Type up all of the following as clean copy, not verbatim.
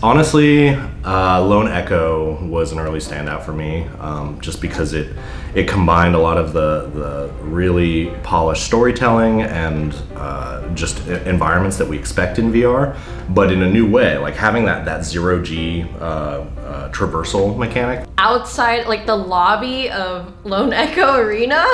Honestly, Lone Echo was an early standout for me, just because it combined a lot of the really polished storytelling and just environments that we expect in VR, but in a new way, like having that zero-G traversal mechanic. Outside, like the lobby of Lone Echo Arena,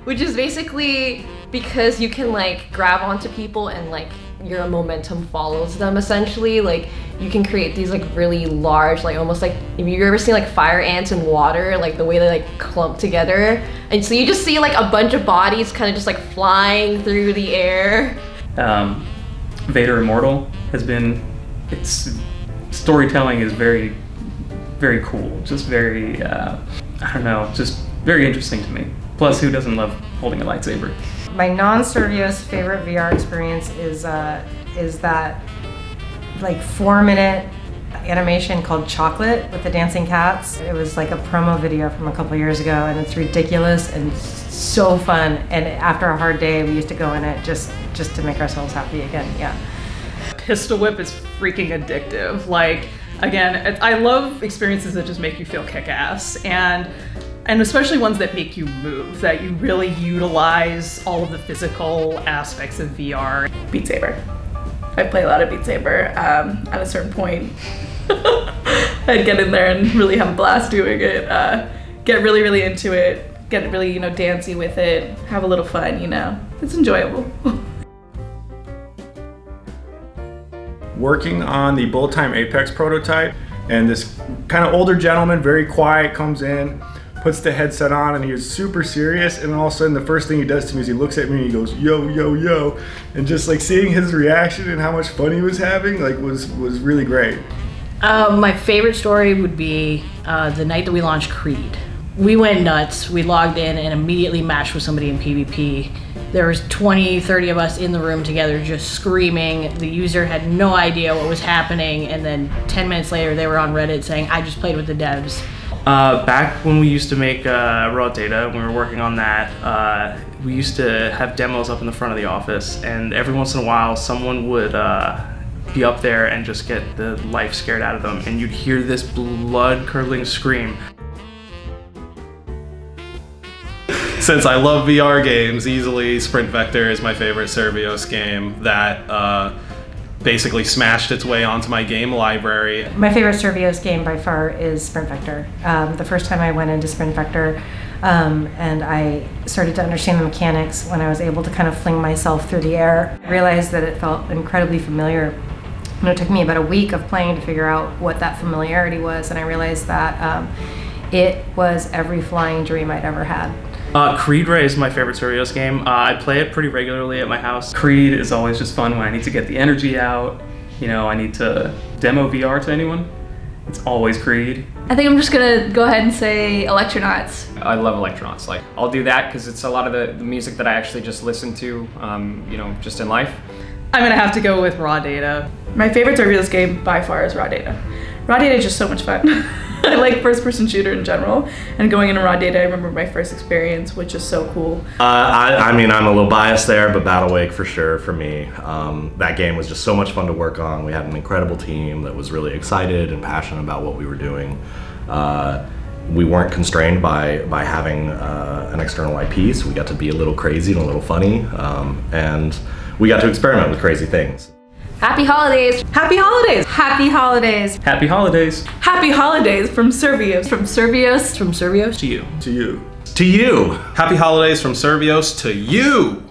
which is basically because you can like grab onto people and like your momentum follows them essentially. Like you can create these like really large, like almost like, if you ever seen like fire ants in water, like the way they like clump together, and so you just see like a bunch of bodies kind of just like flying through the air. Vader Immortal has been, its storytelling is very, very cool. Just very, I don't know, just very interesting to me. Plus, who doesn't love holding a lightsaber? My non-Survios favorite VR experience is that like 4-minute animation called Chocolate with the dancing cats. It was like a promo video from a couple years ago, and it's ridiculous and so fun. And after a hard day, we used to go in it just to make ourselves happy again. Yeah. Pistol Whip is freaking addictive. Like, again, I love experiences that just make you feel kick-ass, and especially ones that make you move, that you really utilize all of the physical aspects of VR. Beat Saber. I play a lot of Beat Saber. At a certain point, I'd get in there and really have a blast doing it. Get really, really into it. Get really, dancey with it. Have a little fun, It's enjoyable. Working on the Bullet Time Apex prototype, and this kind of older gentleman, very quiet, comes in, puts the headset on, and he was super serious, and all of a sudden the first thing he does to me is he looks at me and he goes, yo, yo, yo, and just like seeing his reaction and how much fun he was having was really great. My favorite story would be the night that we launched Creed. We went nuts. We logged in and immediately matched with somebody in PvP. There was 20, 30 of us in the room together just screaming. The user had no idea what was happening, and then 10 minutes later they were on Reddit saying, I just played with the devs. Back when we used to make raw data, when we were working on that, we used to have demos up in the front of the office, and every once in a while someone would be up there and just get the life scared out of them, and you'd hear this blood-curdling scream. Since I love VR games, easily Sprint Vector is my favorite Survios game that basically smashed its way onto my game library. My favorite Survios game by far is Sprint Vector. The first time I went into Sprint Vector and I started to understand the mechanics when I was able to kind of fling myself through the air, I realized that it felt incredibly familiar. And it took me about a week of playing to figure out what that familiarity was, and I realized that it was every flying dream I'd ever had. Creed Ray is my favorite Survios game. I play it pretty regularly at my house. Creed is always just fun when I need to get the energy out. I need to demo VR to anyone. It's always Creed. I think I'm just gonna go ahead and say Electronauts. I love Electronauts. Like, I'll do that because it's a lot of the music that I actually just listen to, just in life. I'm gonna have to go with Raw Data. My favorite Survios game by far is Raw Data. Raw Data is just so much fun. I like first-person shooter in general, and going into Raw Data, I remember my first experience, which is so cool. I mean, I'm a little biased there, but BattleWake for sure for me. That game was just so much fun to work on. We had an incredible team that was really excited and passionate about what we were doing. We weren't constrained by having an external IP, so we got to be a little crazy and a little funny, and we got to experiment with crazy things. Happy holidays! Happy holidays! Happy holidays! Happy holidays! Happy holidays from Survios. From Survios. From Survios. To you. To you. To you! Happy holidays from Survios to you!